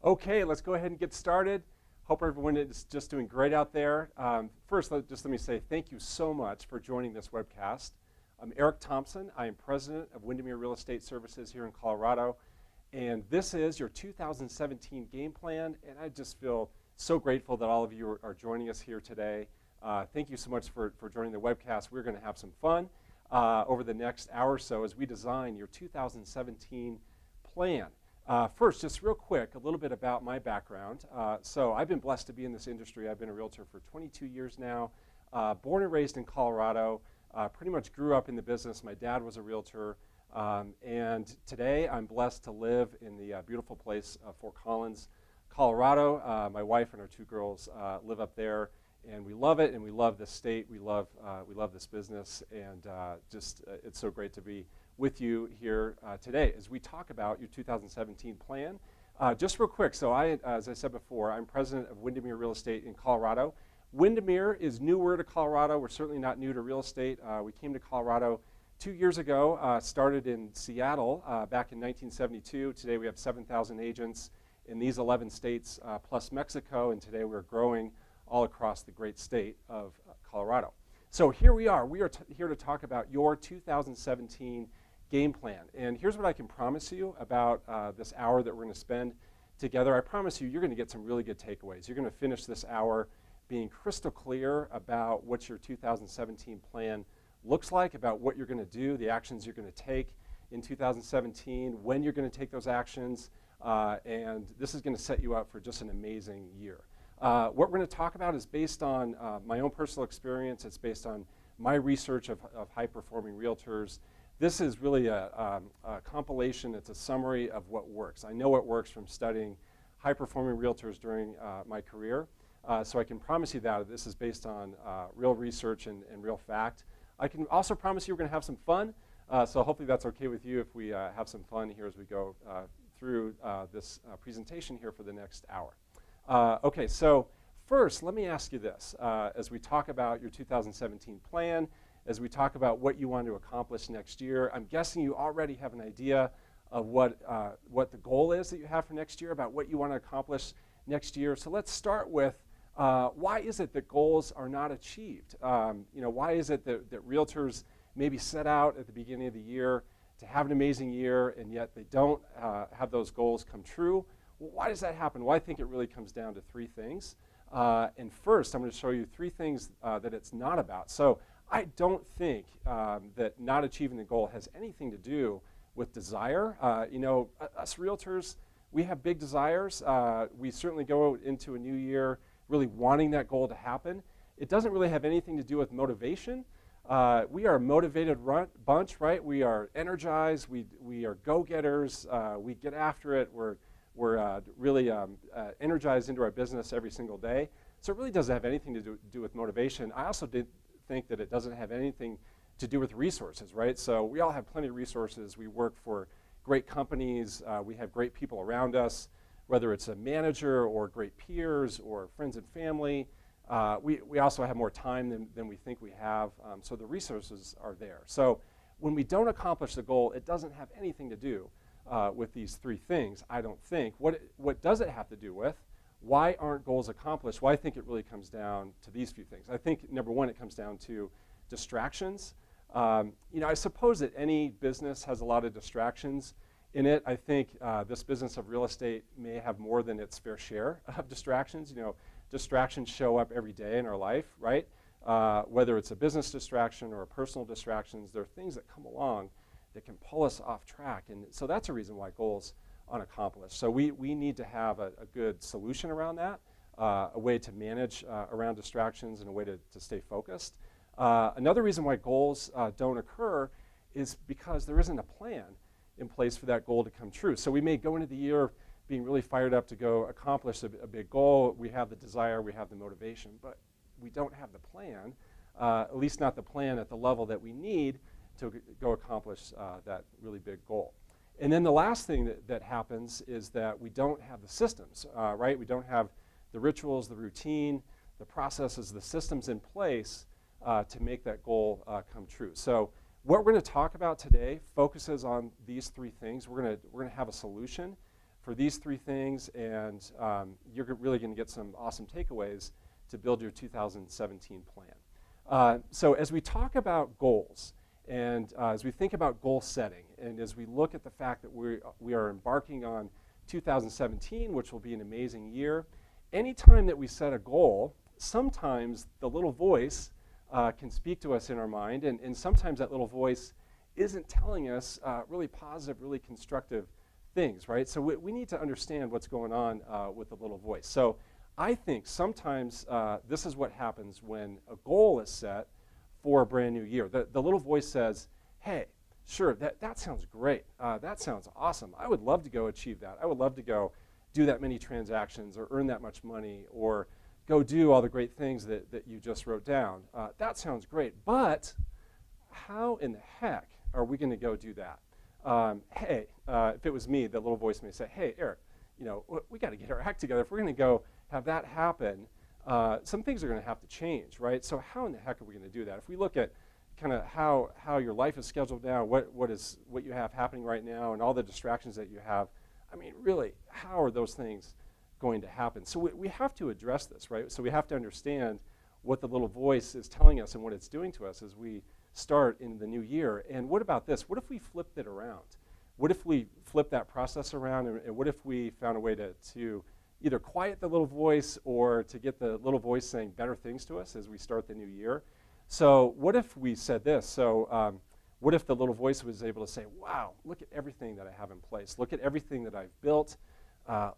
Okay, let's go ahead and get started. Hope everyone is just doing great out there. First, let me say thank you so much for joining this webcast. I'm Eric Thompson. I am president of Windermere Real Estate Services here in Colorado. And this is your 2017 game plan. And I just feel so grateful that all of you are joining us here today. Thank you so much for joining the webcast. We're going to have some fun over the next hour or so as we design your 2017 plan. First, just real quick, a little bit about my background. So I've been blessed to be in this industry. I've been a realtor for 22 years now, born and raised in Colorado, pretty much grew up in the business. My dad was a realtor, and today I'm blessed to live in the beautiful place of Fort Collins, Colorado. My wife and our two girls live up there, and we love it, and we love this state. We love this business, and it's so great to be with you here today as we talk about your 2017 plan. Just real quick, so as I said before, I'm president of Windermere Real Estate in Colorado. Windermere is newer to Colorado. We're certainly not new to real estate. We came to Colorado 2 years ago, started in Seattle back in 1972. Today we have 7,000 agents in these 11 states plus Mexico, and today we're growing all across the great state of Colorado. So here we are. We are here to talk about your 2017 game plan. And here's what I can promise you about this hour that we're going to spend together. I promise you're going to get some really good takeaways. You're going to finish this hour being crystal clear about what your 2017 plan looks like, about what you're going to do, the actions you're going to take in 2017, when you're going to take those actions, and this is going to set you up for just an amazing year. What we're going to talk about is based on my own personal experience. It's based on my research of high-performing realtors. This is really a compilation. It's a summary of what works. I know what works from studying high-performing realtors during my career, so I can promise you that this is based on real research and real fact. I can also promise you we're going to have some fun, so hopefully that's okay with you if we have some fun here as we go through this presentation here for the next hour. Okay, so first, let me ask you this. As we talk about your 2017 plan, as we talk about what you want to accomplish next year, I'm guessing you already have an idea of what the goal is that you have for next year, about what you want to accomplish next year. So let's start with why is it that goals are not achieved? Why is it that realtors maybe set out at the beginning of the year to have an amazing year, and yet they don't have those goals come true? Well, why does that happen? Well, I think it really comes down to three things. And first, I'm going to show you three things that it's not about. So I don't think that not achieving the goal has anything to do with desire. Us realtors, we have big desires. We certainly go into a new year really wanting that goal to happen. It doesn't really have anything to do with motivation. We are a motivated bunch, right? We are energized. We are go-getters. We get after it. We're really energized into our business every single day. So it really doesn't have anything to do with motivation. I also think that it doesn't have anything to do with resources, right? So we all have plenty of resources. We work for great companies. We have great people around us, whether it's a manager or great peers or friends and family. We also have more time than we think we have, so the resources are there. So when we don't accomplish the goal, it doesn't have anything to do with these three things, I don't think. What does it have to do with? Why aren't goals accomplished? Well, I think it really comes down to these few things. I think, number one, it comes down to distractions. I suppose that any business has a lot of distractions in it. I think this business of real estate may have more than its fair share of distractions. Distractions show up every day in our life, right? Whether it's a business distraction or a personal distractions, there are things that come along that can pull us off track. And so that's a reason why goals unaccomplished. So we need to have a good solution around that, a way to manage around distractions and a way to stay focused. Another reason why goals don't occur is because there isn't a plan in place for that goal to come true. So we may go into the year being really fired up to go accomplish a big goal. We have the desire, we have the motivation, but we don't have the plan, at least not the plan at the level that we need to go accomplish that really big goal. And then the last thing that happens is that we don't have the systems, right? We don't have the rituals, the routine, the processes, the systems in place to make that goal come true. So what we're going to talk about today focuses on these three things. We're going to have a solution for these three things, and you're really going to get some awesome takeaways to build your 2017 plan. So as we talk about goals, and as we think about goal setting, and as we look at the fact that we are embarking on 2017, which will be an amazing year, anytime that we set a goal, sometimes the little voice can speak to us in our mind, and sometimes that little voice isn't telling us really positive, really constructive things, right? So we need to understand what's going on with the little voice. So I think sometimes this is what happens when a goal is set for a brand new year. The little voice says, hey, sure, that sounds great. That sounds awesome. I would love to go achieve that. I would love to go do that many transactions or earn that much money or go do all the great things that you just wrote down. That sounds great, but how in the heck are we going to go do that? Hey, if it was me, the little voice may say, hey, Eric, we got to get our act together. If we're going to go have that happen, some things are going to have to change, right? So how in the heck are we going to do that? If we look at kind of how your life is scheduled now, what you have happening right now, and all the distractions that you have, I mean, really, how are those things going to happen? So we have to address this, right? So we have to understand what the little voice is telling us and what it's doing to us as we start in the new year. And what about this? What if we flipped it around? What if we flip that process around, and what if we found a way to either quiet the little voice or to get the little voice saying better things to us as we start the new year? So what if we said this? So what if the little voice was able to say, wow, look at everything that I have in place. Look at everything that I've built.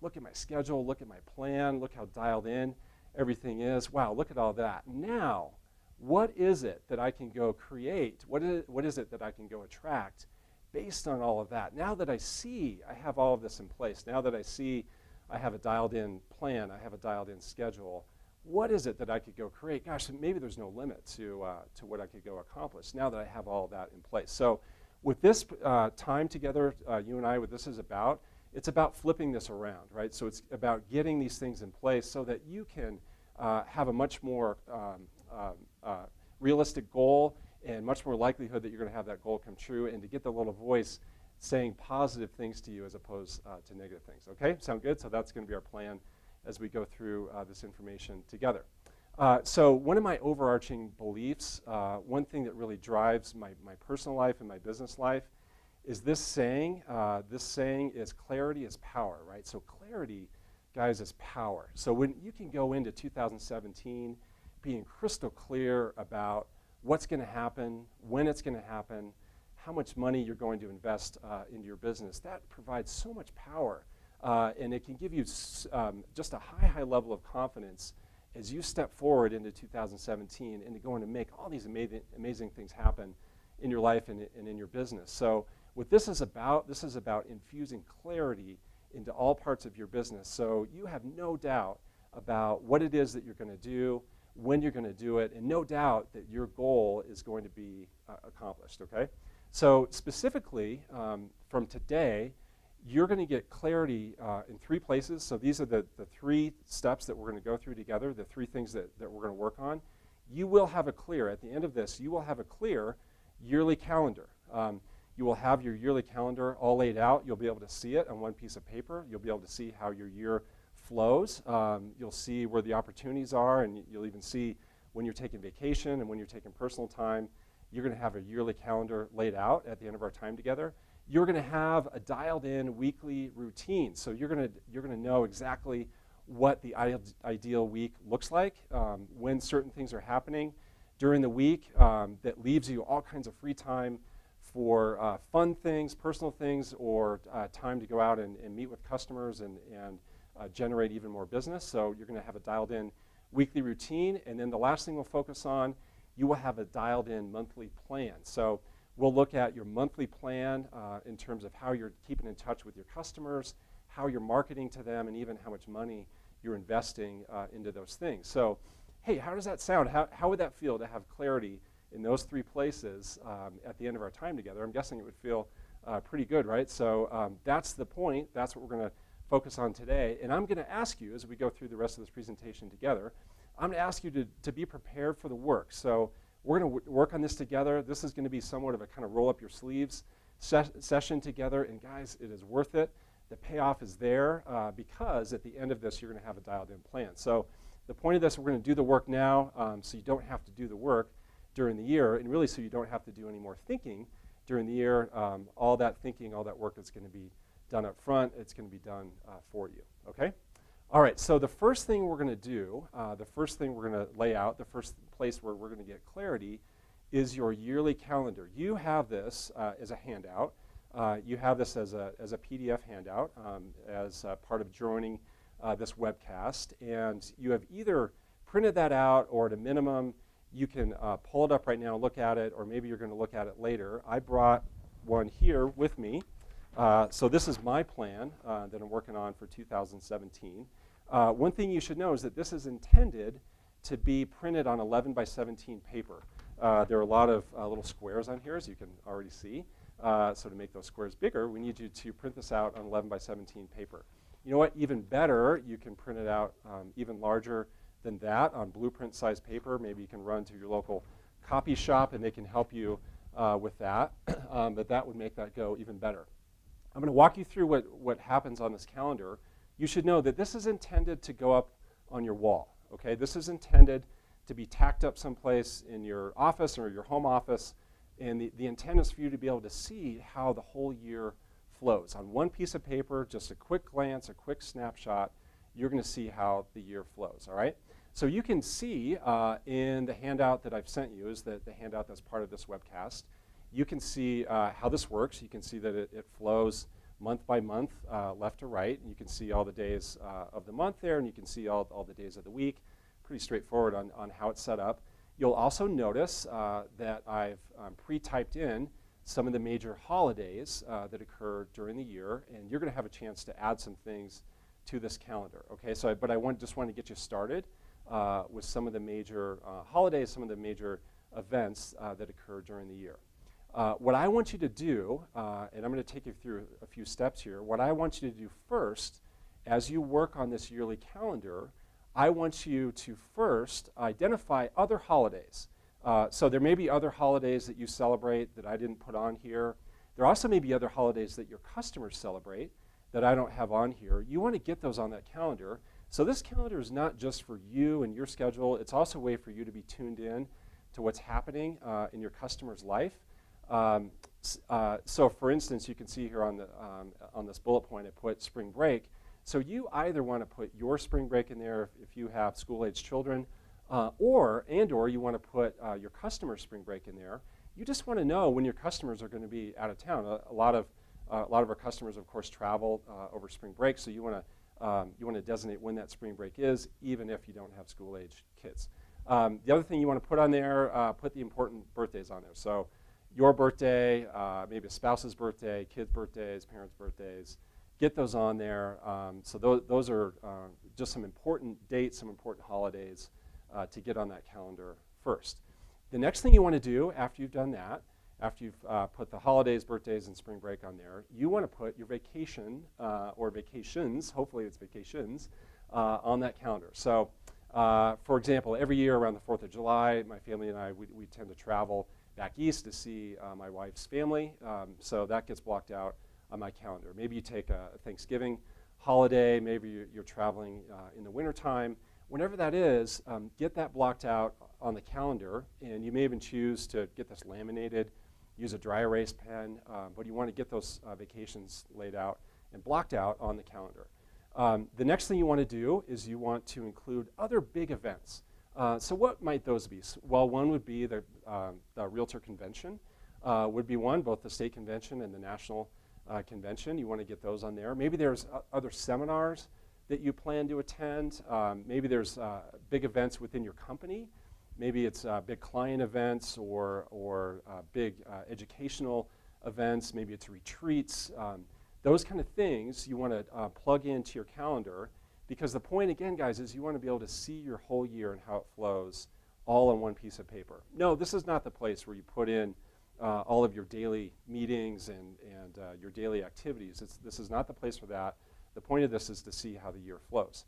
Look at my schedule. Look at my plan. Look how dialed in everything is. Wow, look at all that. Now, what is it that I can go create? What is it that I can go attract based on all of that? Now that I see I have all of this in place, now that I see I have a dialed-in plan, I have a dialed-in schedule, what is it that I could go create? Gosh, maybe there's no limit to what I could go accomplish now that I have all that in place. So with this time together, you and I, what this is about, it's about flipping this around, right? So it's about getting these things in place so that you can have a much more realistic goal and much more likelihood that you're going to have that goal come true, and to get the little voice saying positive things to you as opposed to negative things. Okay, sound good? So that's going to be our plan as we go through this information together. So one of my overarching beliefs, one thing that really drives my personal life and my business life, is this saying. This saying is clarity is power, right? So clarity, guys, is power. So when you can go into 2017 being crystal clear about what's going to happen, when it's going to happen, how much money you're going to invest into your business, that provides so much power. And it can give you just a high level of confidence as you step forward into 2017 and going to make all these amazing things happen in your life and in your business. So what this is about infusing clarity into all parts of your business. So you have no doubt about what it is that you're going to do, when you're going to do it, and no doubt that your goal is going to be accomplished, okay? So specifically, from today, you're going to get clarity in three places. So these are the three steps that we're going to go through together, the three things that we're going to work on. You will have at the end of this, you will have a clear yearly calendar. You will have your yearly calendar all laid out. You'll be able to see it on one piece of paper. You'll be able to see how your year flows. You'll see where the opportunities are, and you'll even see when you're taking vacation and when you're taking personal time. You're going to have a yearly calendar laid out at the end of our time together. You're going to have a dialed-in weekly routine. So you're going to know exactly what the ideal week looks like, when certain things are happening during the week that leaves you all kinds of free time for fun things, personal things, or time to go out and meet with customers and generate even more business. So you're going to have a dialed-in weekly routine. And then the last thing we'll focus on, you will have a dialed-in monthly plan. So we'll look at your monthly plan in terms of how you're keeping in touch with your customers, how you're marketing to them, and even how much money you're investing into those things. So, hey, how does that sound? How would that feel to have clarity in those three places at the end of our time together? I'm guessing it would feel pretty good, right? So that's the point. That's what we're going to focus on today. And I'm going to ask you, as we go through the rest of this presentation together, I'm going to ask you to be prepared for the work. So we're going to work on this together. This is going to be somewhat of a kind of roll up your sleeves session together. And guys, it is worth it. the payoff is there because at the end of this, you're going to have a dialed-in plan. So the point of this, we're going to do the work now so you don't have to do the work during the year, and really so you don't have to do any more thinking during the year. All that thinking, all that work is going to be done up front. It's going to be done for you, okay? All right, so the first thing we're going to do, the first thing we're going to lay out, the first place where we're going to get clarity is your yearly calendar. You have this as a handout. You have this as a PDF handout as part of joining this webcast, and you have either printed that out or at a minimum you can pull it up right now, look at it, or maybe you're going to look at it later. I brought one here with me. So this is my plan that I'm working on for 2017. One thing you should know is that this is intended to be printed on 11 by 17 paper. There are a lot of little squares on here, as you can already see. So to make those squares bigger, we need you to print this out on 11 by 17 paper. You know what? Even better, you can print it out even larger than that on blueprint-sized paper. Maybe you can run to your local copy shop and they can help you with that. But that would make that go even better. I'm going to walk you through what happens on this calendar. You should know that this is intended to go up on your wall. Okay? This is intended to be tacked up someplace in your office or your home office. And the intent is for you to be able to see how the whole year flows. On one piece of paper, just a quick glance, a quick snapshot, you're going to see how the year flows, all right? So you can see in the handout that I've sent you, is the handout that's part of this webcast, you can see how this works. You can see that it flows month by month, left to right. And you can see all the days of the month there, and you can see all the days of the week. Pretty straightforward on how it's set up. You'll also notice that I've pre-typed in some of the major holidays that occur during the year, and you're going to have a chance to add some things to this calendar. Okay, so but I just want to get you started with some of the major holidays, some of the major events that occur during the year. What I want you to do, and I'm going to take you through a few steps here, what I want you to do first, as you work on this yearly calendar, I want you to first identify other holidays. So there may be other holidays that you celebrate that I didn't put on here. There also may be other holidays that your customers celebrate that I don't have on here. You want to get those on that calendar. So this calendar is not just for you and your schedule. It's also a way for you to be tuned in to what's happening in your customer's life. So for instance, you can see here on this bullet point, I put spring break. So you either want to put your spring break in there if you have school-age children, or you want to put your customer's spring break in there. You just want to know when your customers are going to be out of town. A lot of our customers, of course, travel over spring break, so you want to designate when that spring break is, even if you don't have school-age kids. The other thing you want to put on there, put the important birthdays on there. So your birthday, maybe a spouse's birthday, kids' birthdays, parents' birthdays. Get those on there. So those are just some important dates, some important holidays to get on that calendar first. The next thing you want to do after you've done that, after you've put the holidays, birthdays, and spring break on there, you want to put your vacation or vacations, hopefully it's vacations, on that calendar. So for example, every year around the 4th of July, my family and I, we tend to travel back east to see my wife's family. So that gets blocked out on my calendar. Maybe you take a Thanksgiving holiday, maybe you're traveling in the wintertime. Whenever that is, get that blocked out on the calendar, and you may even choose to get this laminated, use a dry erase pen, but you want to get those vacations laid out and blocked out on the calendar. The next thing you want to do is you want to include other big events. So what might those be? Well, one would be the Realtor Convention would be one, both the state convention and the national convention. You want to get those on there. Maybe there's other seminars that you plan to attend. Maybe there's big events within your company. Maybe it's big client events or big educational events. Maybe it's retreats. Those kind of things you want to plug into your calendar, because the point, again, guys, is you want to be able to see your whole year and how it flows all on one piece of paper. No, this is not the place where you put in all of your daily meetings and your daily activities. This is not the place for that. The point of this is to see how the year flows.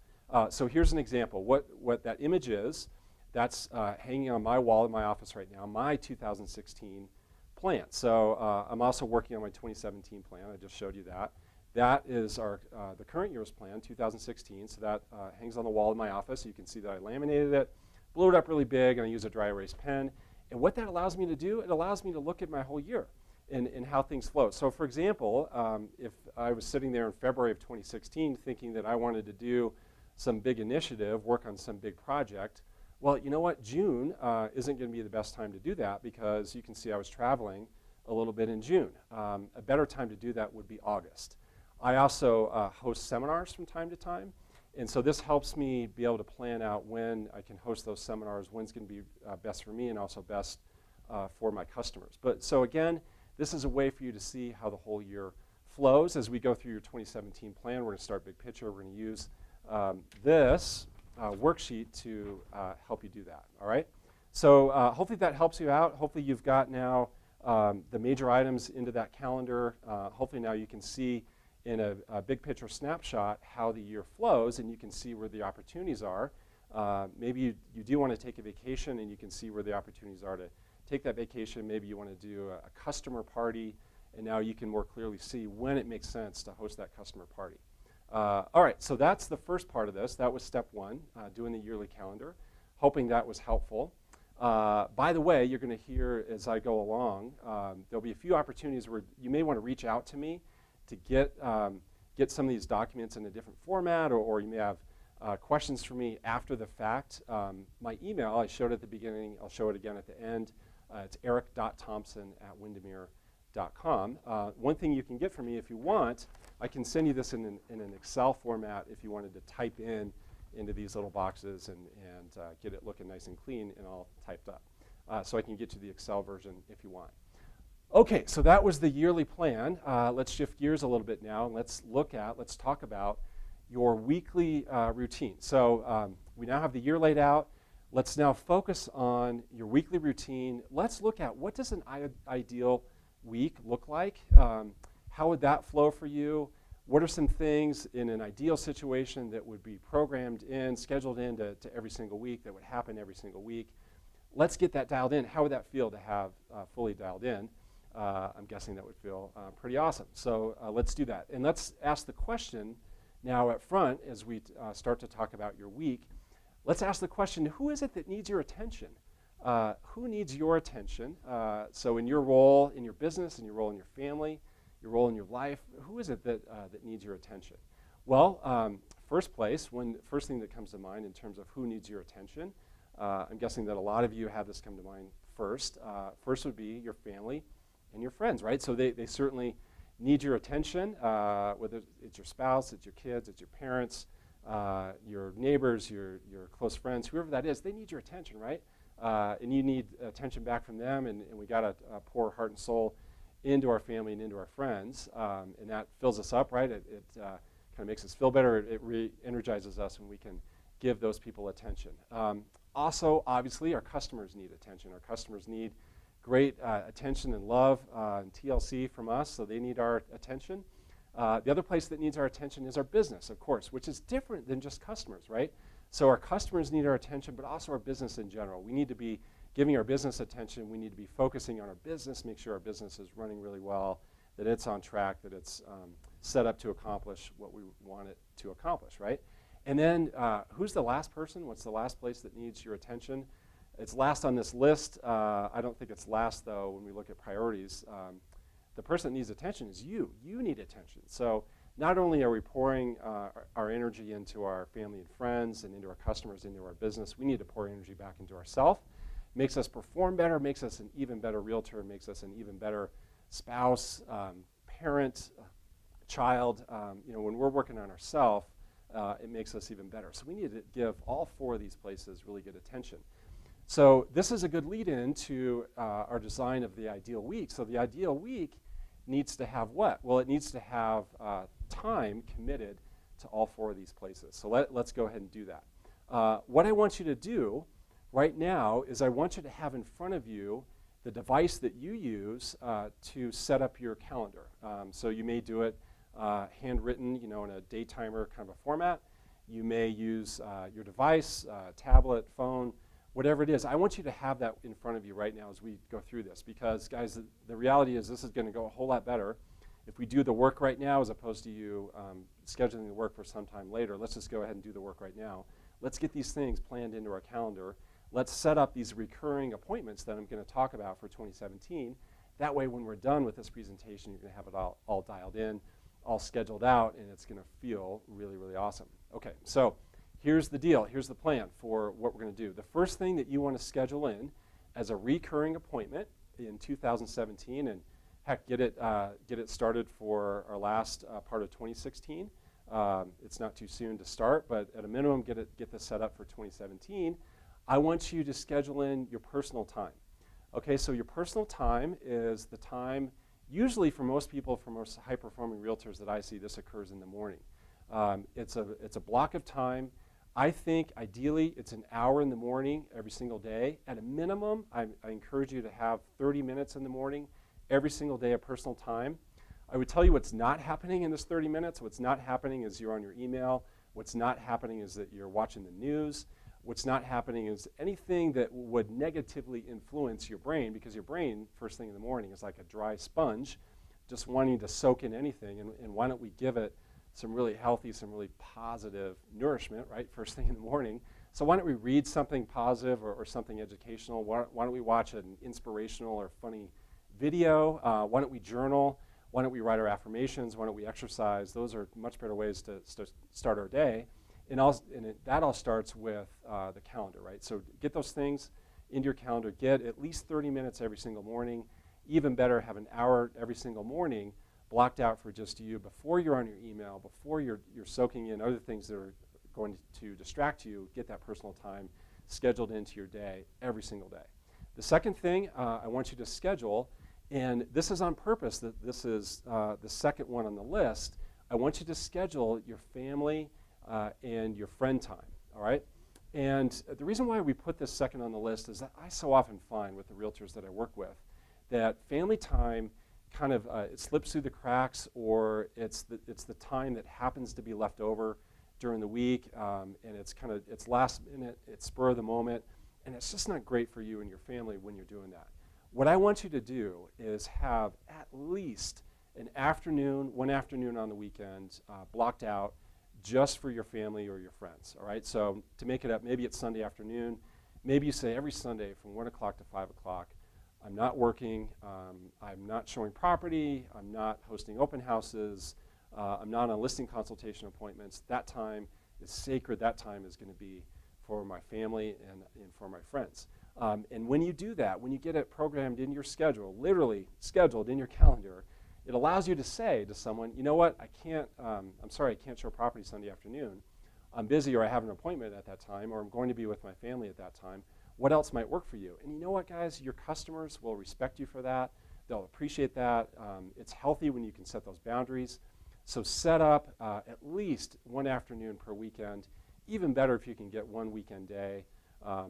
So here's an example. What that image is, that's hanging on my wall in my office right now, my 2016 plan. So I'm also working on my 2017 plan. I just showed you that. That is the current year's plan, 2016. So that hangs on the wall in my office. You can see that I laminated it, blew it up really big, and I use a dry erase pen. And what that allows me to do, it allows me to look at my whole year and how things flow. So for example, if I was sitting there in February of 2016 thinking that I wanted to do some big initiative, work on some big project, well, you know what? June isn't going to be the best time to do that because you can see I was traveling a little bit in June. A better time to do that would be August. I also host seminars from time to time, and so this helps me be able to plan out when I can host those seminars, when's going to be best for me and also best for my customers. But so again, this is a way for you to see how the whole year flows. As we go through your 2017 plan, we're going to start big picture. We're going to use this worksheet to help you do that, all right? So hopefully that helps you out. Hopefully you've got now the major items into that calendar. Hopefully now you can see in a big picture snapshot how the year flows, and you can see where the opportunities are. Maybe you do want to take a vacation, and you can see where the opportunities are to take that vacation. Maybe you want to do a customer party, and now you can more clearly see when it makes sense to host that customer party. All right, so that's the first part of this. That was step one, doing the yearly calendar. Hoping that was helpful. By the way, you're going to hear as I go along, there'll be a few opportunities where you may want to reach out to me to get some of these documents in a different format, or you may have questions for me after the fact. My email, I showed at the beginning, I'll show it again at the end. It's eric.thompson@windermere.com. One thing you can get from me if you want, I can send you this in an Excel format if you wanted to type into these little boxes and get it looking nice and clean and all typed up. So I can get you the Excel version if you want. Okay, so that was the yearly plan. Let's shift gears a little bit now, and let's talk about your weekly routine. So we now have the year laid out. Let's now focus on your weekly routine. Let's look at what does an ideal week look like? How would that flow for you? What are some things in an ideal situation that would be programmed in, scheduled into every single week, that would happen every single week? Let's get that dialed in. How would that feel to have fully dialed in? I'm guessing that would feel pretty awesome. So let's do that. And let's ask the question now up front as we start to talk about your week. Let's ask the question, who is it that needs your attention? Who needs your attention? So in your role in your business, in your role in your family, your role in your life, who is it that needs your attention? Well, first thing that comes to mind in terms of who needs your attention, I'm guessing that a lot of you have this come to mind first. First would be your family and your friends, right? So they certainly need your attention, whether it's your spouse, it's your kids, it's your parents, your neighbors, your close friends, whoever that is, they need your attention, right? And you need attention back from them, and we got to pour heart and soul into our family and into our friends, and that fills us up, right? It kind of makes us feel better. It re-energizes us when we can give those people attention. Also, obviously, our customers need attention. Our customers need great attention and love and TLC from us, so they need our attention. The other place that needs our attention is our business, of course, which is different than just customers, right? So our customers need our attention, but also our business in general. We need to be giving our business attention. We need to be focusing on our business, make sure our business is running really well, that it's on track, that it's set up to accomplish what we want it to accomplish, right? And then who's the last person? What's the last place that needs your attention? It's last on this list. I don't think it's last, though, when we look at priorities. The person that needs attention is you. You need attention. So not only are we pouring our energy into our family and friends and into our customers, into our business, we need to pour energy back into ourselves. Makes us perform better, makes us an even better realtor, makes us an even better spouse, parent, child. When we're working on ourselves, it makes us even better. So we need to give all four of these places really good attention. So this is a good lead-in to our design of the ideal week. So the ideal week needs to have what? Well, it needs to have time committed to all four of these places. So let's go ahead and do that. What I want you to do right now is I want you to have in front of you the device that you use to set up your calendar. So you may do it handwritten, in a day timer kind of a format. You may use your device, tablet, phone, whatever it is. I want you to have that in front of you right now as we go through this, because guys, the reality is this is going to go a whole lot better If we do the work right now as opposed to you scheduling the work for some time later, let's just go ahead and do the work right now. Let's get these things planned into our calendar. Let's set up these recurring appointments that I'm going to talk about for 2017. That way, when we're done with this presentation, you're going to have it all dialed in, all scheduled out, and it's going to feel really, really awesome. Okay, so here's the deal. Here's the plan for what we're going to do. The first thing that you want to schedule in as a recurring appointment in 2017, and heck, get it started for our last part of 2016. It's not too soon to start, but at a minimum, get this set up for 2017. I want you to schedule in your personal time. Okay, so your personal time is the time, usually for most people, for most high-performing realtors that I see, this occurs in the morning. It's a block of time. I think ideally it's an hour in the morning every single day. At a minimum, I encourage you to have 30 minutes in the morning every single day of personal time. I would tell you what's not happening in this 30 minutes. What's not happening is you're on your email. What's not happening is that you're watching the news. What's not happening is anything that would negatively influence your brain, because your brain, first thing in the morning, is like a dry sponge, just wanting to soak in anything. And why don't we give it some really healthy, some really positive nourishment, right, first thing in the morning. So why don't we read something positive or something educational? Why don't we watch an inspirational or funny video? Why don't we journal? Why don't we write our affirmations? Why don't we exercise? Those are much better ways to start our day. And that all starts with the calendar, right? So get those things into your calendar. Get at least 30 minutes every single morning. Even better, have an hour every single morning blocked out for just you before you're on your email, before you're soaking in other things that are going to distract you. Get that personal time scheduled into your day every single day. The second thing I want you to schedule, and this is on purpose, that this is the second one on the list, I want you to schedule your family and your friend time, all right? And the reason why we put this second on the list is that I so often find with the realtors that I work with that family time kind of it slips through the cracks, or it's the time that happens to be left over during the week, and it's last minute, it's spur of the moment, and it's just not great for you and your family when you're doing that. What I want you to do is have at least one afternoon on the weekend blocked out just for your family or your friends, all right? So to make it up, maybe it's Sunday afternoon. Maybe you say every Sunday from 1 o'clock to 5 o'clock, I'm not working, I'm not showing property, I'm not hosting open houses, I'm not on listing consultation appointments. That time is sacred. That time is going to be for my family and for my friends. And when you do that, when you get it programmed in your schedule, literally scheduled in your calendar, it allows you to say to someone, you know what, I'm sorry, I can't show property Sunday afternoon. I'm busy, or I have an appointment at that time, or I'm going to be with my family at that time. What else might work for you? And you know what, guys? Your customers will respect you for that. They'll appreciate that. It's healthy when you can set those boundaries. So set up at least one afternoon per weekend. Even better if you can get one weekend day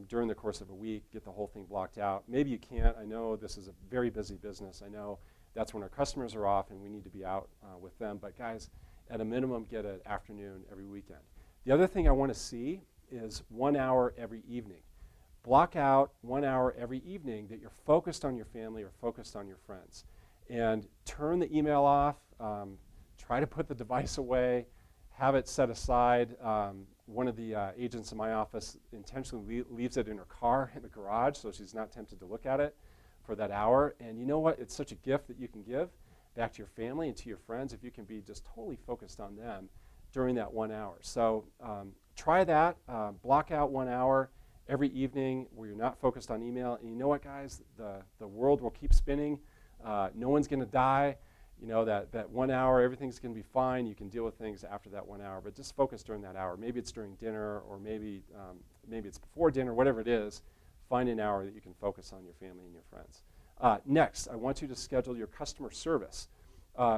during the course of a week, get the whole thing blocked out. Maybe you can't. I know this is a very busy business. I know that's when our customers are off and we need to be out with them. But guys, at a minimum, get an afternoon every weekend. The other thing I want to see is 1 hour every evening. Block out 1 hour every evening that you're focused on your family or focused on your friends. And turn the email off. Try to put the device away. Have it set aside. One of the agents in my office intentionally leaves it in her car in the garage so she's not tempted to look at it for that hour. And you know what? It's such a gift that you can give back to your family and to your friends if you can be just totally focused on them during that 1 hour. So try that. Block out 1 hour every evening where you're not focused on email. And you know what, guys? The world will keep spinning. No one's going to die. You know, that 1 hour, everything's going to be fine. You can deal with things after that 1 hour, but just focus during that hour. Maybe it's during dinner, or maybe it's before dinner, whatever it is. Find an hour that you can focus on your family and your friends. Next, I want you to schedule your customer service.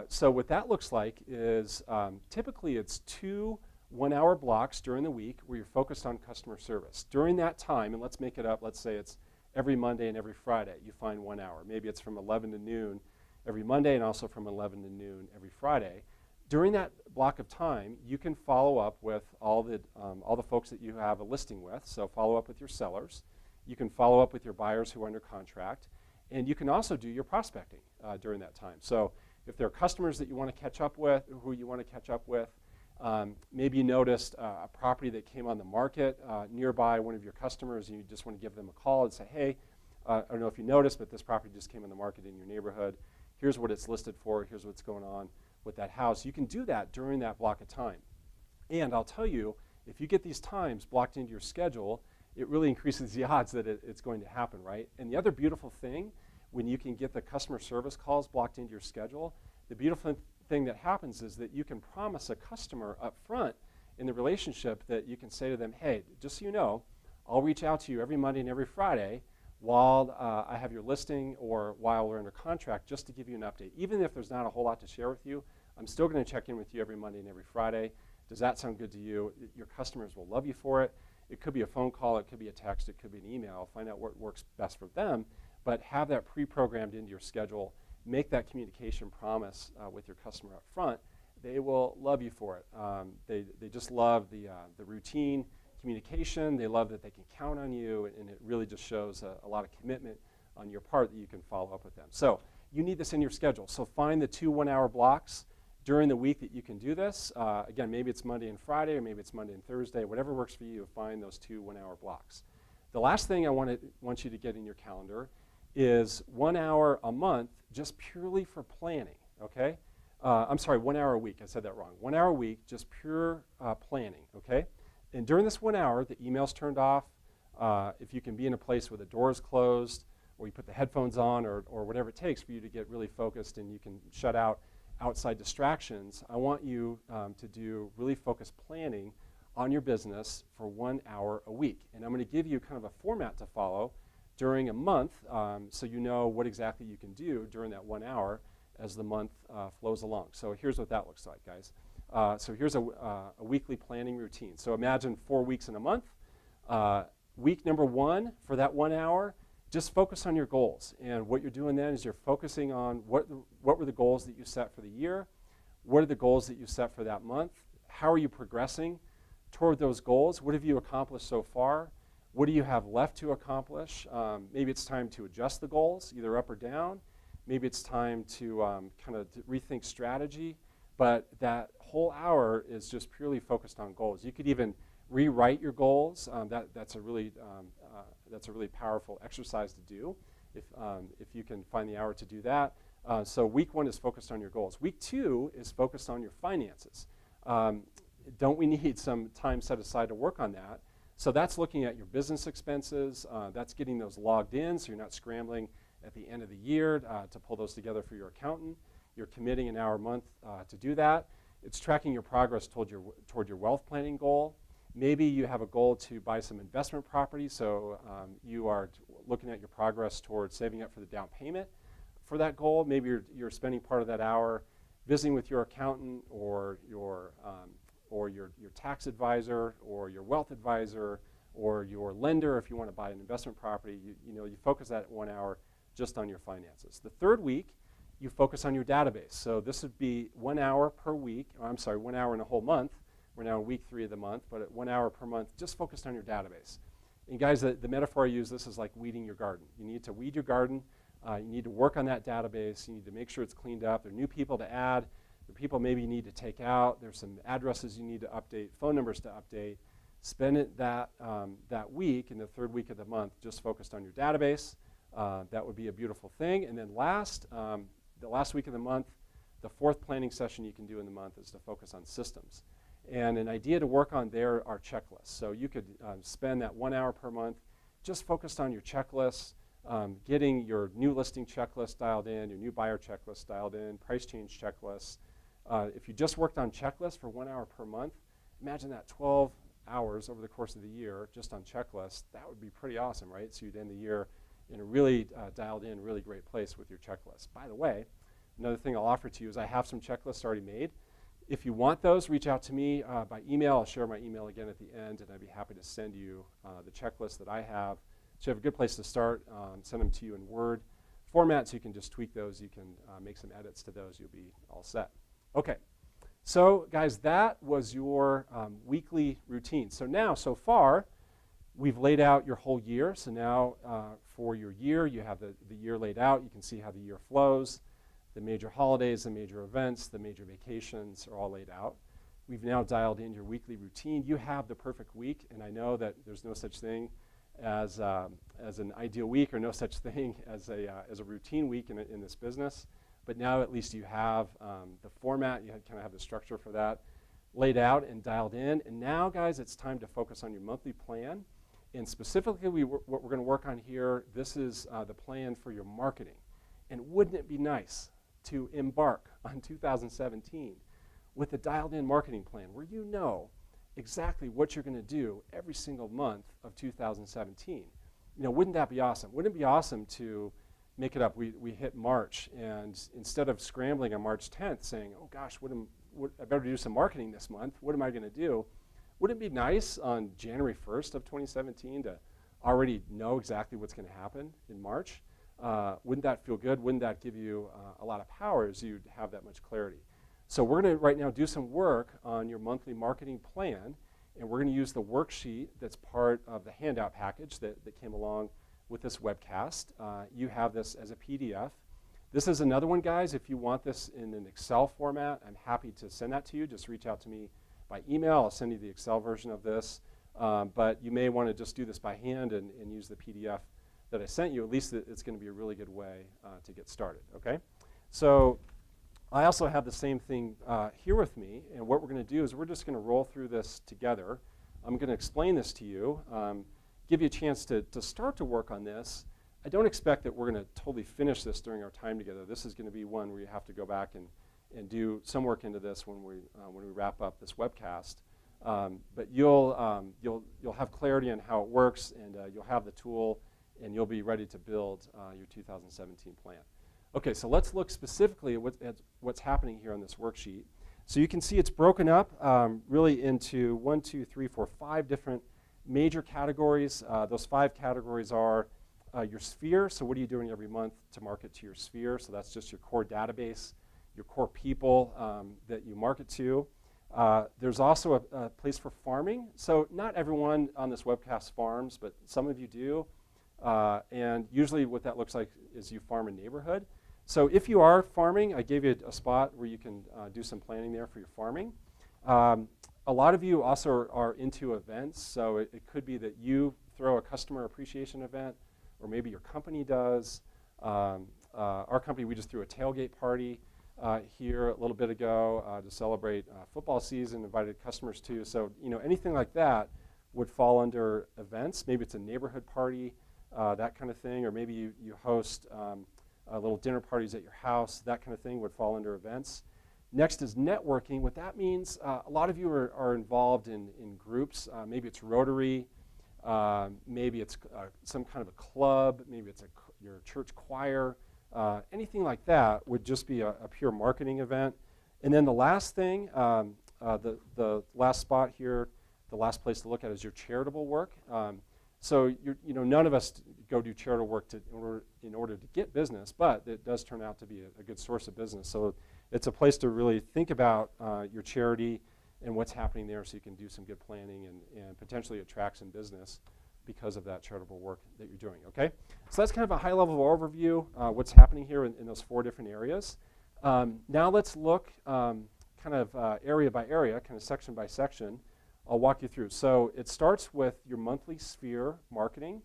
So what that looks like is typically it's 2 1-hour blocks during the week where you're focused on customer service. During that time, and let's make it up, let's say it's every Monday and every Friday, you find 1 hour. Maybe it's from 11 to noon every Monday and also from 11 to noon every Friday. During that block of time, you can follow up with all the folks that you have a listing with. So follow up with your sellers. You can follow up with your buyers who are under contract. And you can also do your prospecting during that time. So If there are customers that you want to catch up with, who you want to catch up with, maybe you noticed a property that came on the market nearby one of your customers, and you just want to give them a call and say, hey, I don't know if you noticed, but this property just came on the market in your neighborhood. Here's what it's listed for. Here's what's going on with that house. You can do that during that block of time. And I'll tell you, if you get these times blocked into your schedule, it really increases the odds that it's going to happen, right? And the other beautiful thing, when you can get the customer service calls blocked into your schedule, the beautiful thing that happens is that you can promise a customer up front in the relationship that you can say to them, hey, just so you know, I'll reach out to you every Monday and every Friday while I have your listing or while we're under contract, just to give you an update. Even if there's not a whole lot to share with you, I'm still going to check in with you every Monday and every Friday. Does that sound good to you? Your customers will love you for it. It could be a phone call, it could be a text, it could be an email. Find out what works best for them, but have that pre-programmed into your schedule. Make that communication promise with your customer up front. They will love you for it. They just love the routine communication. They love that they can count on you, and it really just shows a lot of commitment on your part that you can follow up with them. So you need this in your schedule. So find the 2 one-hour blocks during the week that you can do this. Again, maybe it's Monday and Friday, or maybe it's Monday and Thursday. Whatever works for you, find those 2 one-hour blocks. The last thing I want you to get in your calendar is 1 hour a month just purely for planning, okay? I'm sorry, 1 hour a week. I said that wrong. 1 hour a week, just pure planning, okay? And during this 1 hour, the email's turned off. If you can be in a place where the door is closed, or you put the headphones on, or whatever it takes for you to get really focused and you can shut out outside distractions, I want you to do really focused planning on your business for 1 hour a week. And I'm going to give you kind of a format to follow during a month so you know what exactly you can do during that 1 hour as the month flows along. So here's what that looks like, guys. So here's a weekly planning routine. So imagine 4 weeks in a month. Week number 1, for that 1 hour, just focus on your goals. And what you're doing then is you're focusing on what were the goals that you set for the year, what are the goals that you set for that month, how are you progressing toward those goals, what have you accomplished so far, what do you have left to accomplish. Maybe it's time to adjust the goals, either up or down. Maybe it's time to kind of rethink strategy. But that whole hour is just purely focused on goals. You could even rewrite your goals. That's a really powerful exercise to do if you can find the hour to do that. So week 1 is focused on your goals. Week 2 is focused on your finances. Don't we need some time set aside to work on that? So that's looking at your business expenses. That's getting those logged in so you're not scrambling at the end of the year to pull those together for your accountant. You're committing an hour a month to do that. It's tracking your progress toward your wealth planning goal. Maybe you have a goal to buy some investment property, so you are looking at your progress towards saving up for the down payment for that goal. Maybe you're spending part of that hour visiting with your accountant or your tax advisor or your wealth advisor or your lender if you want to buy an investment property. You focus that 1 hour just on your finances. The third week, you focus on your database. So this would be 1 hour per week. 1 hour in a whole month. We're now in week 3 of the month, but at 1 hour per month, just focused on your database. And guys, the metaphor I use, this is like weeding your garden. You need to weed your garden. You need to work on that database. You need to make sure it's cleaned up. There are new people to add. There are people maybe you need to take out. There's some addresses you need to update, phone numbers to update. Spend it that week, in the third week of the month, just focused on your database. That would be a beautiful thing. And then the last week of the month, the 4th planning session you can do in the month is to focus on systems. And an idea to work on there are checklists. So you could spend that 1 hour per month just focused on your checklists, getting your new listing checklist dialed in, your new buyer checklist dialed in, price change checklists. If you just worked on checklists for 1 hour per month, imagine that 12 hours over the course of the year just on checklists. That would be pretty awesome, right? So you'd end the year in a really dialed in, really great place with your checklist. By the way, another thing I'll offer to you is I have some checklists already made. If you want those, reach out to me by email. I'll share my email again at the end, and I'd be happy to send you the checklist that I have. So you have a good place to start. Send them to you in Word format so you can just tweak those. You can make some edits to those. You'll be all set. Okay. So guys, that was your weekly routine. So now, so far, we've laid out your whole year. So now for your year, you have the year laid out. You can see how the year flows. The major holidays, the major events, the major vacations are all laid out. We've now dialed in your weekly routine. You have the perfect week, and I know that there's no such thing as an ideal week or no such thing as a routine week in this business. But now at least you have the format, you kind of have the structure for that laid out and dialed in. And now, guys, it's time to focus on your monthly plan. And specifically, what we're going to work on here, this is the plan for your marketing. And wouldn't it be nice to embark on 2017 with a dialed-in marketing plan where you know exactly what you're going to do every single month of 2017? You know, wouldn't that be awesome? Wouldn't it be awesome to make it up? We hit March, and instead of scrambling on March 10th saying, oh gosh, I better do some marketing this month, what am I going to do? Wouldn't it be nice on January 1st of 2017 to already know exactly what's going to happen in March? Wouldn't that feel good? Wouldn't that give you a lot of power as you'd have that much clarity? So we're going to right now do some work on your monthly marketing plan, and we're going to use the worksheet that's part of the handout package that came along with this webcast. You have this as a PDF. This is another one, guys. If you want this in an Excel format, I'm happy to send that to you. Just reach out to me by email. I'll send you the Excel version of this. But you may want to just do this by hand and use the PDF that I sent you. At least it's going to be a really good way to get started, okay? So I also have the same thing here with me, and what we're going to do is we're just going to roll through this together. I'm going to explain this to you, give you a chance to start to work on this. I don't expect that we're going to totally finish this during our time together. This is going to be one where you have to go back and do some work into this when we wrap up this webcast. But you'll have clarity on how it works, and you'll have the tool, and you'll be ready to build your 2017 plan. Okay, so let's look specifically at what's happening here on this worksheet. So you can see it's broken up really into 5 different major categories. Those 5 categories are your sphere. So what are you doing every month to market to your sphere? So that's just your core database, your core people that you market to. There's also a place for farming. So not everyone on this webcast farms, but some of you do. And usually what that looks like is you farm a neighborhood. So if you are farming, I gave you a spot where you can do some planning there for your farming. A lot of you also are into events, so it could be that you throw a customer appreciation event, or maybe your company does. Our company, we just threw a tailgate party here a little bit ago to celebrate football season, invited customers too. So anything like that would fall under events. Maybe it's a neighborhood party, that kind of thing, or maybe you host little dinner parties at your house, that kind of thing would fall under events. Next is networking. What that means, a lot of you are involved in groups. Maybe it's Rotary, maybe it's some kind of a club, maybe it's your church choir. Anything like that would just be a pure marketing event. And then the last thing, the last spot here, the last place to look at is your charitable work. So none of us go do charitable work in order to get business, but it does turn out to be a good source of business. So it's a place to really think about your charity and what's happening there, so you can do some good planning and potentially attract some business because of that charitable work that you're doing, okay? So that's kind of a high-level overview, what's happening here in those 4 different areas. Now let's look kind of area by area, kind of section by section. I'll walk you through. So it starts with your monthly sphere marketing.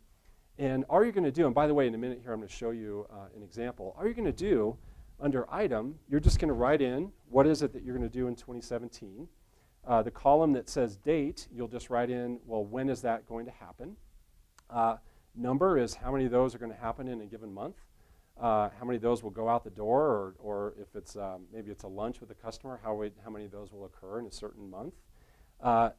And all you're going to do, and by the way, in a minute here I'm going to show you an example. All you're going to do under item, you're just going to write in what is it that you're going to do in 2017. The column that says date, you'll just write in, well, when is that going to happen? Number is how many of those are going to happen in a given month. How many of those will go out the door, or if it's maybe it's a lunch with a customer, how many of those will occur in a certain month.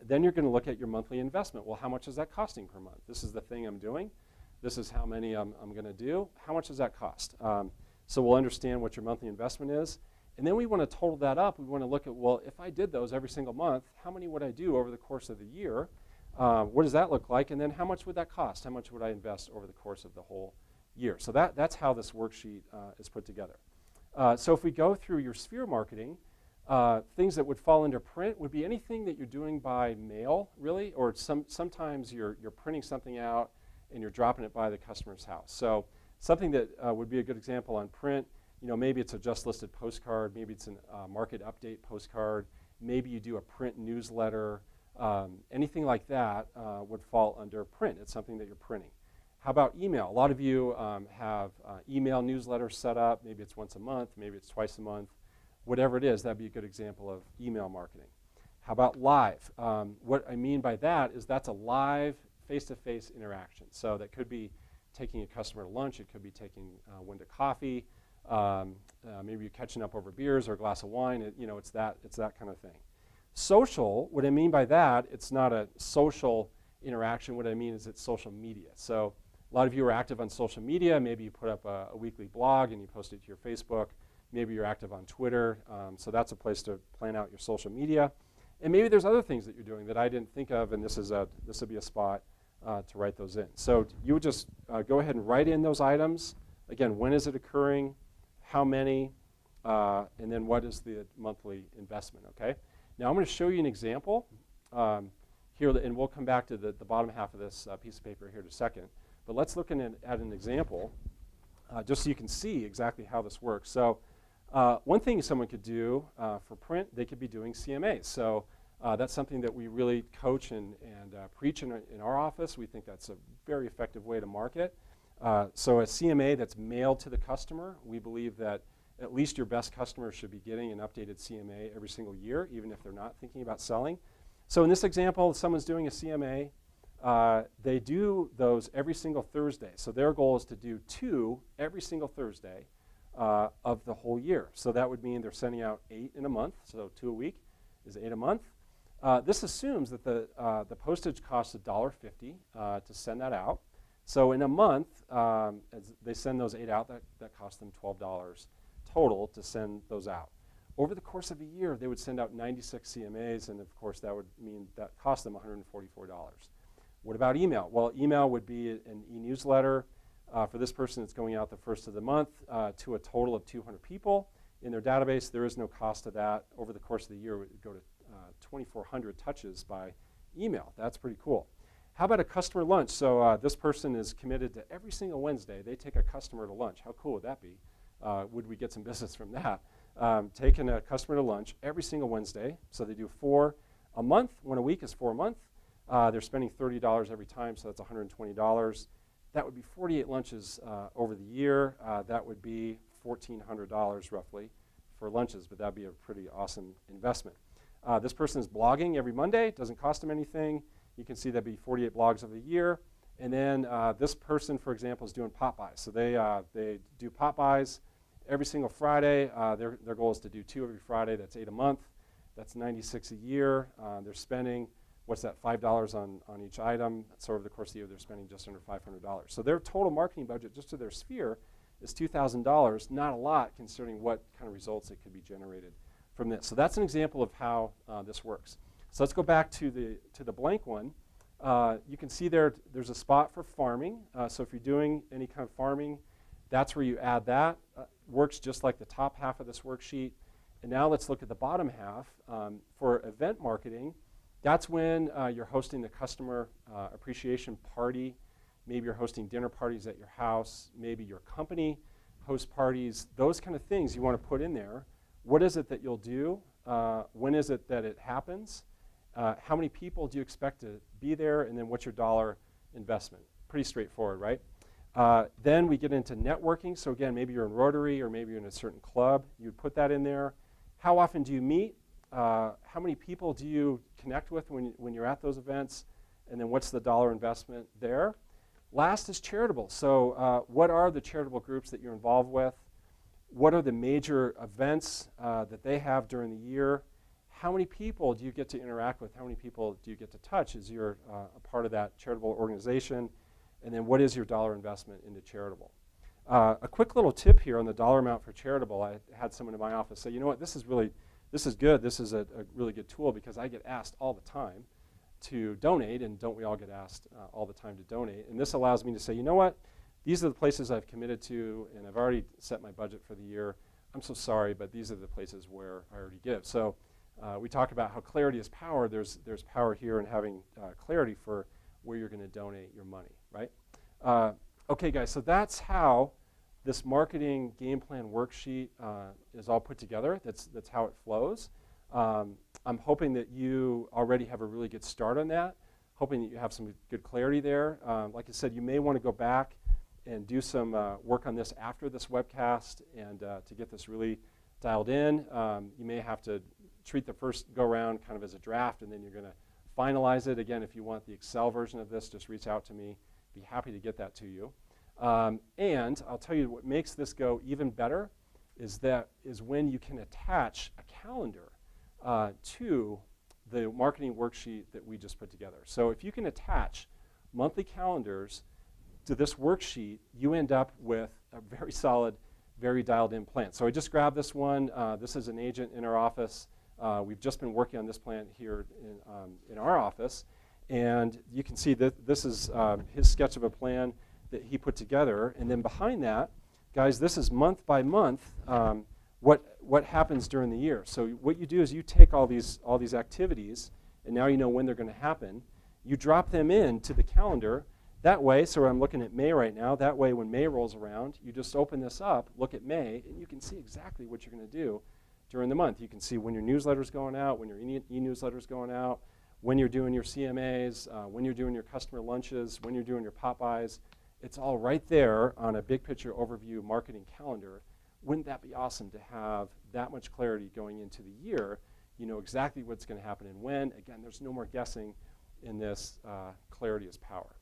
Then you're going to look at your monthly investment. Well, how much is that costing per month? This is the thing I'm doing. This is how many I'm going to do. How much does that cost? So we'll understand what your monthly investment is. And then we want to total that up. We want to look at, well, if I did those every single month, how many would I do over the course of the year? What does that look like? And then how much would that cost? How much would I invest over the course of the whole year? So that's how this worksheet is put together. So if we go through your sphere marketing, things that would fall under print would be anything that you're doing by mail, really, or sometimes you're printing something out and you're dropping it by the customer's house. So something that would be a good example on print, maybe it's a just listed postcard, maybe it's a market update postcard, maybe you do a print newsletter, anything like that would fall under print. It's something that you're printing. How about email? A lot of you have email newsletters set up. Maybe it's once a month, maybe it's twice a month. Whatever it is, that'd be a good example of email marketing. How about live? What I mean by that is that's a live face-to-face interaction. So that could be taking a customer to lunch. It could be taking one to coffee. Maybe you're catching up over beers or a glass of wine. It's that kind of thing. Social, what I mean by that, it's not a social interaction. What I mean is it's social media. So a lot of you are active on social media. Maybe you put up a weekly blog and you post it to your Facebook. Maybe you're active on Twitter. So that's a place to plan out your social media. And maybe there's other things that you're doing that I didn't think of, and this would be a spot to write those in. So you would just go ahead and write in those items. Again, when is it occurring? How many? And then what is the monthly investment, okay? Now I'm going to show you an example here, and we'll come back to the bottom half of this piece of paper here in a second. But let's look at an example just so you can see exactly how this works. So one thing someone could do for print, they could be doing CMAs. So that's something that we really coach and preach in our office. We think that's a very effective way to market. So a CMA that's mailed to the customer, we believe that at least your best customers should be getting an updated CMA every single year, even if they're not thinking about selling. So in this example, someone's doing a CMA. They do those every single Thursday. So their goal is to do 2 every single Thursday of the whole year. So that would mean they're sending out 8 in a month. So 2 a week is 8 a month. This assumes that the postage costs $1.50 to send that out. So in a month, as they send those 8 out, that costs them $12 total to send those out. Over the course of a year, they would send out 96 CMAs, and of course that would mean that cost them $144. What about email? Well, email would be an e-newsletter. For this person, it's going out the first of the month to a total of 200 people. In their database, there is no cost to that. Over the course of the year, it would go to 2,400 touches by email. That's pretty cool. How about a customer lunch? So this person is committed to every single Wednesday. They take a customer to lunch. How cool would that be? Would we get some business from that? Taking a customer to lunch every single Wednesday. So they do 4 a month. 1 a week is 4 a month. They're spending $30 every time, so that's $120. That would be 48 lunches over the year. That would be $1,400 roughly for lunches, but that would be a pretty awesome investment. This person is blogging every Monday. It doesn't cost them anything. You can see that'd be 48 blogs of the year. And then this person, for example, is doing pop buys. So they do pop buys every single Friday. Their goal is to do 2 every Friday. That's 8 a month. That's 96 a year. They're spending, what's that, $5 on each item. So over the course of the year, they're spending just under $500. So their total marketing budget just to their sphere is $2,000. Not a lot considering what kind of results that could be generated from this. So that's an example of how this works. So let's go back to the blank one. You can see there's a spot for farming. So if you're doing any kind of farming, that's where you add that. Works just like the top half of this worksheet. And now let's look at the bottom half. For event marketing, that's when you're hosting the customer appreciation party. Maybe you're hosting dinner parties at your house. Maybe your company hosts parties. Those kind of things you want to put in there. What is it that you'll do? When is it that it happens? How many people do you expect to be there? And then what's your dollar investment? Pretty straightforward, right? Then we get into networking. So again, maybe you're in Rotary or maybe you're in a certain club. You'd put that in there. How often do you meet? How many people do you connect with when you're at those events? And then what's the dollar investment there? Last is charitable. So what are the charitable groups that you're involved with? What are the major events that they have during the year? How many people do you get to interact with? How many people do you get to touch as you're a part of that charitable organization? And then what is your dollar investment into charitable? A quick little tip here on the dollar amount for charitable. I had someone in my office say, you know what, this is good. This is a really good tool because I get asked all the time to donate, and don't we all get asked all the time to donate? And this allows me to say, you know what, these are the places I've committed to, and I've already set my budget for the year. I'm so sorry, but these are the places where I already give. So we talk about how clarity is power. There's power here in having clarity for where you're going to donate your money, right? Okay, guys, so that's how This marketing game plan worksheet is all put together. That's how it flows. I'm hoping that you already have a really good start on that, hoping that you have some good clarity there. Like I said, you may want to go back and do some work on this after this webcast and to get this really dialed in. You may have to treat the first go-around kind of as a draft, and then you're going to finalize it. Again, if you want the Excel version of this, just reach out to me. Be happy to get that to you. And I'll tell you what makes this go even better is when you can attach a calendar to the marketing worksheet that we just put together. So if you can attach monthly calendars to this worksheet, you end up with a very solid, very dialed in plan. So I just grabbed this one. This is an agent in our office. We've just been working on this plan here in our office. And you can see that this is his sketch of a plan that he put together. And then behind that, guys, this is month by month what happens during the year. So what you do is you take all these activities, and now you know when they're going to happen. You drop them into the calendar. That way, so I'm looking at May right now, that way when May rolls around, you just open this up, look at May, and you can see exactly what you're going to do during the month. You can see when your newsletter's going out, when your e-newsletter's going out, when you're doing your CMAs, when you're doing your customer lunches, when you're doing your pop-bys. It's all right there on a big picture overview marketing calendar. Wouldn't that be awesome to have that much clarity going into the year? You know exactly what's going to happen and when. Again, there's no more guessing in this. Clarity is power.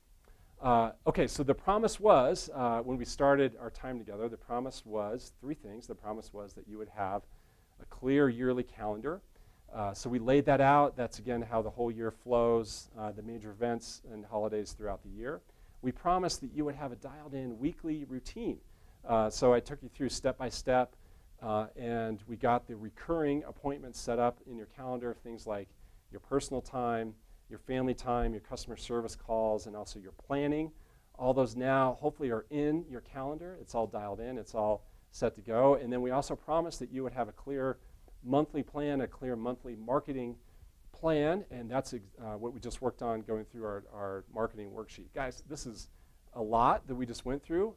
Okay, so the promise was, when we started our time together, the promise was three things. The promise was that you would have a clear yearly calendar. So we laid that out. That's, again, how the whole year flows, the major events and holidays throughout the year. We promised that you would have a dialed-in weekly routine. So I took you through step by step, and we got the recurring appointments set up in your calendar, things like your personal time, your family time, your customer service calls, and also your planning. All those now hopefully are in your calendar. It's all dialed in. It's all set to go. And then we also promised that you would have a clear monthly plan, a clear monthly marketing plan, and that's what we just worked on going through our marketing worksheet. Guys, this is a lot that we just went through.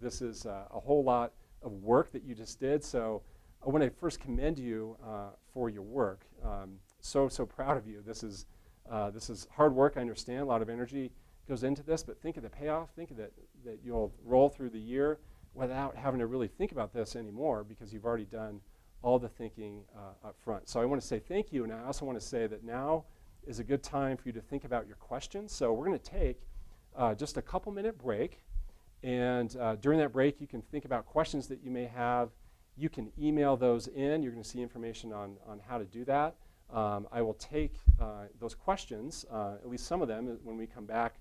This is a whole lot of work that you just did. So I want to first commend you for your work. So proud of you. This is hard work, I understand. A lot of energy goes into this, but think of the payoff. Think of that you'll roll through the year without having to really think about this anymore because you've already done all the thinking up front. So I want to say thank you, and I also want to say that now is a good time for you to think about your questions. So we're going to take just a couple-minute break, and during that break, you can think about questions that you may have. You can email those in. You're going to see information on how to do that. I will take those questions, at least some of them, when we come back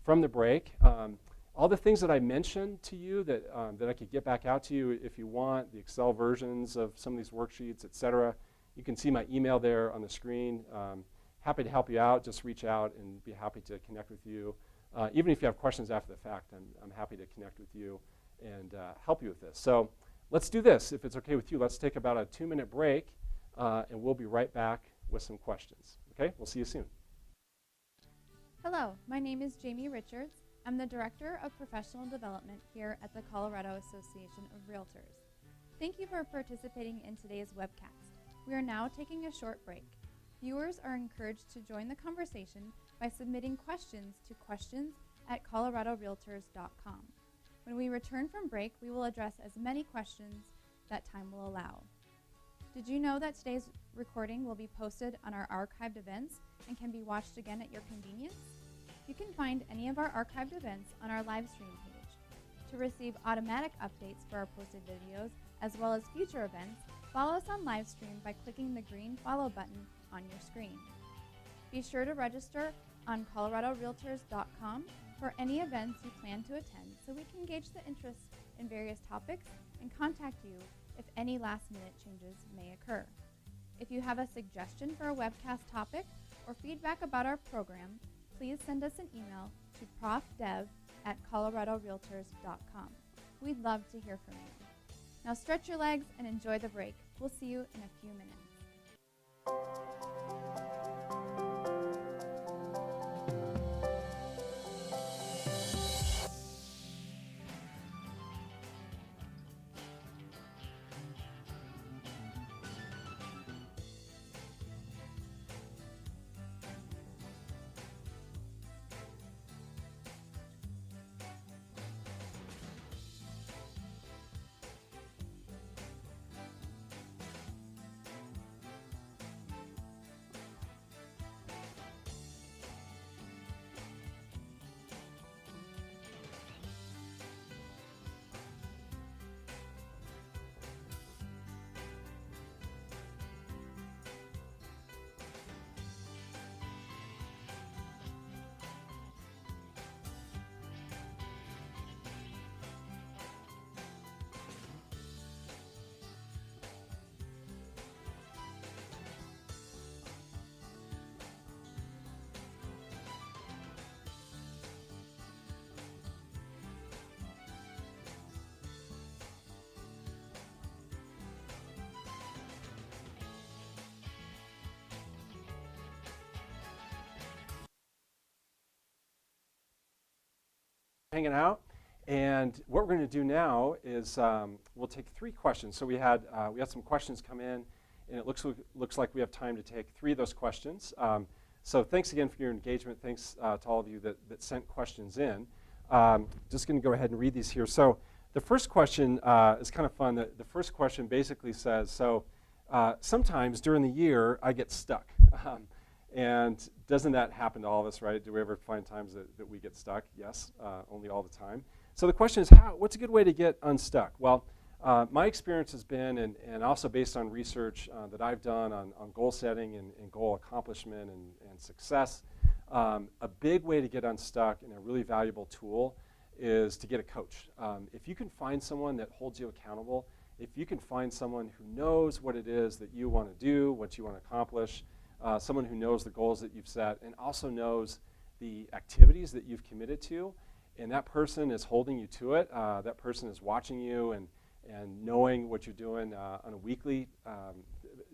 from the break. All the things that I mentioned to you that I could get back out to you if you want, the Excel versions of some of these worksheets, et cetera. You can see my email there on the screen. Happy to help you out. Just reach out and be happy to connect with you. Even if you have questions after the fact, I'm happy to connect with you and help you with this. So let's do this, if it's okay with you. Let's take about a 2-minute break, and we'll be right back with some questions. Okay, we'll see you soon. Hello, my name is Jamie Richards. I'm the Director of Professional Development here at the Colorado Association of Realtors. Thank you for participating in today's webcast. We are now taking a short break. Viewers are encouraged to join the conversation by submitting questions to questions@coloradorealtors.com. When we return from break, we will address as many questions that time will allow. Did you know that today's recording will be posted on our archived events and can be watched again at your convenience? You can find any of our archived events on our live stream page. To receive automatic updates for our posted videos, as well as future events, follow us on live stream by clicking the green follow button on your screen. Be sure to register on coloradorealtors.com for any events you plan to attend so we can gauge the interest in various topics and contact you if any last-minute changes may occur. If you have a suggestion for a webcast topic or feedback about our program, please send us an email to profdev@coloradorealtors.com. We'd love to hear from you. Now stretch your legs and enjoy the break. We'll see you in a few minutes. hanging out. And what we're going to do now is we'll take 3 questions. So we had some questions come in, and it looks like we have time to take 3 of those questions. So thanks again for your engagement. Thanks to all of you that sent questions in. Just going to go ahead and read these here. So the first question is kind of fun. The first question basically says, so sometimes during the year I get stuck. And doesn't that happen to all of us, right? Do we ever find times that we get stuck? Yes, only all the time. So the question is, what's a good way to get unstuck? Well, my experience has been, and also based on research that I've done on goal setting and goal accomplishment and success, a big way to get unstuck and a really valuable tool is to get a coach. If you can find someone that holds you accountable, if you can find someone who knows what it is that you want to do, what you want to accomplish, someone who knows the goals that you've set and also knows the activities that you've committed to, and that person is holding you to it, that person is watching you and knowing what you're doing on a weekly,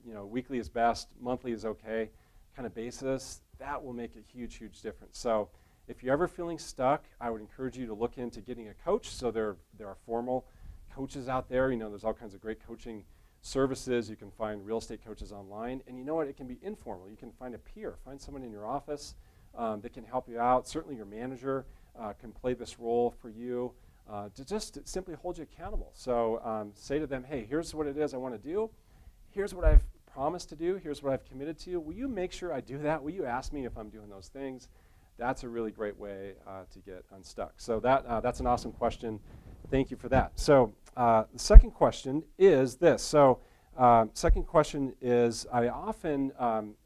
weekly is best, monthly is okay kind of basis, that will make a huge, huge difference. So if you're ever feeling stuck, I would encourage you to look into getting a coach. So there are formal coaches out there. There's all kinds of great coaching services. You can find real estate coaches online. And you know what? It can be informal. You can find a peer. Find someone in your office that can help you out. Certainly your manager can play this role for you to just simply hold you accountable. So say to them, hey, here's what it is I want to do. Here's what I've promised to do. Here's what I've committed to. Will you make sure I do that? Will you ask me if I'm doing those things? That's a really great way to get unstuck. So that's an awesome question. Thank you for that. So the second question is this. So second question is, I often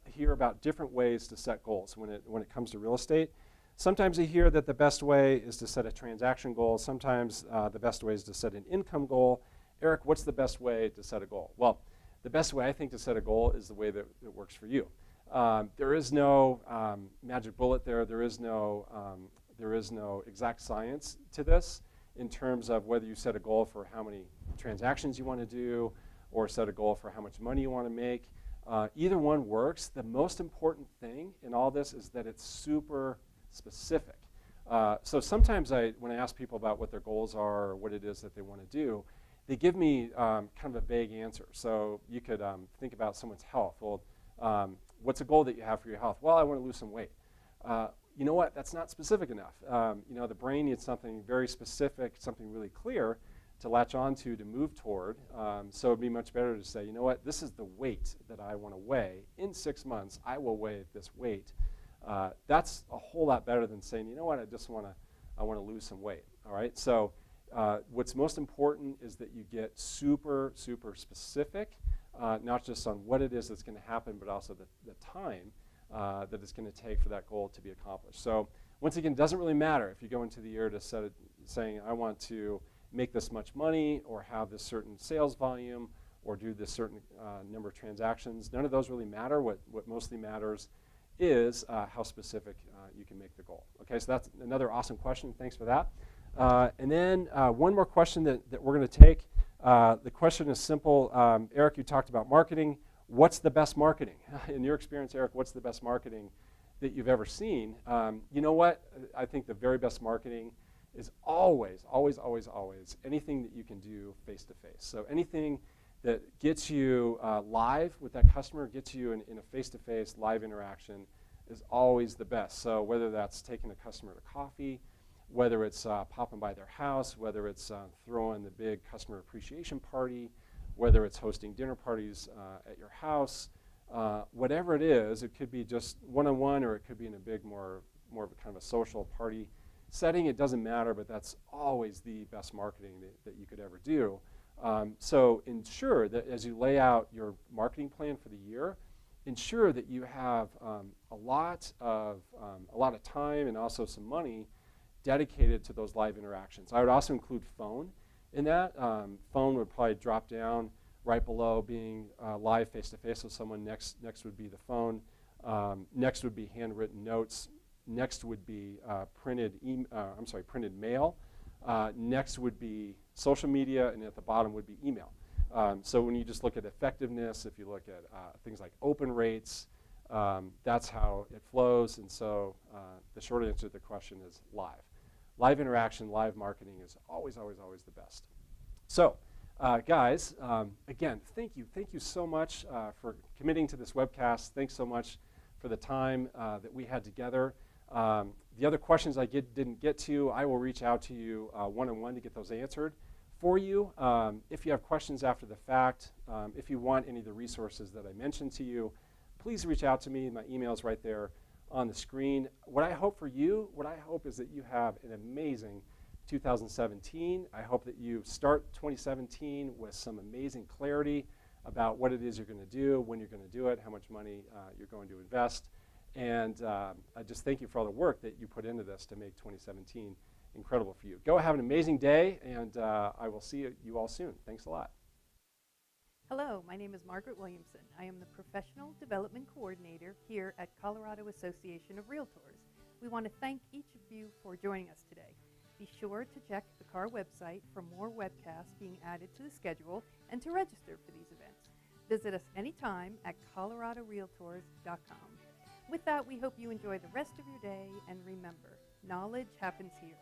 hear about different ways to set goals when it comes to real estate. Sometimes I hear that the best way is to set a transaction goal. Sometimes the best way is to set an income goal. Eric, what's the best way to set a goal? Well, the best way I think to set a goal is the way that works for you. There is no magic bullet there. There is no exact science to this in terms of whether you set a goal for how many transactions you want to do or set a goal for how much money you want to make. Either one works. The most important thing in all this is that it's super specific. So sometimes when I ask people about what their goals are or what it is that they want to do, they give me kind of a vague answer. So you could think about someone's health. Well, what's a goal that you have for your health? Well, I want to lose some weight. You know what? That's not specific enough. The brain needs something very specific, something really clear to latch onto, to move toward. So it'd be much better to say, you know what? This is the weight that I want to weigh. In 6 months, I will weigh this weight. That's a whole lot better than saying, you know what? I want to lose some weight. All right. So what's most important is that you get super, super specific, not just on what it is that's going to happen, but also the time that it's going to take for that goal to be accomplished. So once again, it doesn't really matter if you go into the year to set it saying, I want to make this much money or have this certain sales volume or do this certain number of transactions. None of those really matter. What mostly matters is how specific you can make the goal. Okay, so that's another awesome question. Thanks for that. And then one more question that we're going to take. The question is simple. Eric, you talked about marketing. What's the best marketing? In your experience, Eric, what's the best marketing that you've ever seen? You know what? I think the very best marketing is always, always, always, always anything that you can do face-to-face. So anything that gets you live with that customer, gets you in a face-to-face live interaction is always the best. So whether that's taking a customer to coffee, whether it's popping by their house, whether it's throwing the big customer appreciation party, whether it's hosting dinner parties at your house, whatever it is, it could be just one-on-one or it could be in a big, more of a kind of a social party setting. It doesn't matter, but that's always the best marketing that you could ever do. So ensure that as you lay out your marketing plan for the year, ensure that you have a lot of time and also some money dedicated to those live interactions. I would also include phone in that. Phone would probably drop down right below being live face-to-face with someone. Next would be the phone. Next would be handwritten notes. Next would be printed mail. Next would be social media, and at the bottom would be email. So when you just look at effectiveness, if you look at things like open rates, that's how it flows. And so the short answer to the question is live. live interaction, live marketing is always, always, always the best. So, guys, again, thank you so much for committing to this webcast. Thanks so much for the time that we had together. The other questions I didn't get to, I will reach out to you one-on-one to get those answered for you. If you have questions after the fact, if you want any of the resources that I mentioned to you, please reach out to me. My email's right there on the screen. What I hope for you, is that you have an amazing 2017. I hope that you start 2017 with some amazing clarity about what it is you're going to do, when you're going to do it, how much money you're going to invest. And I just thank you for all the work that you put into this to make 2017 incredible for you. Go have an amazing day, and I will see you all soon. Thanks a lot. Hello, my name is Margaret Williamson. I am the Professional Development Coordinator here at Colorado Association of Realtors. We want to thank each of you for joining us today. Be sure to check the CAR website for more webcasts being added to the schedule and to register for these events. Visit us anytime at coloradorealtors.com. With that, we hope you enjoy the rest of your day, and remember, knowledge happens here.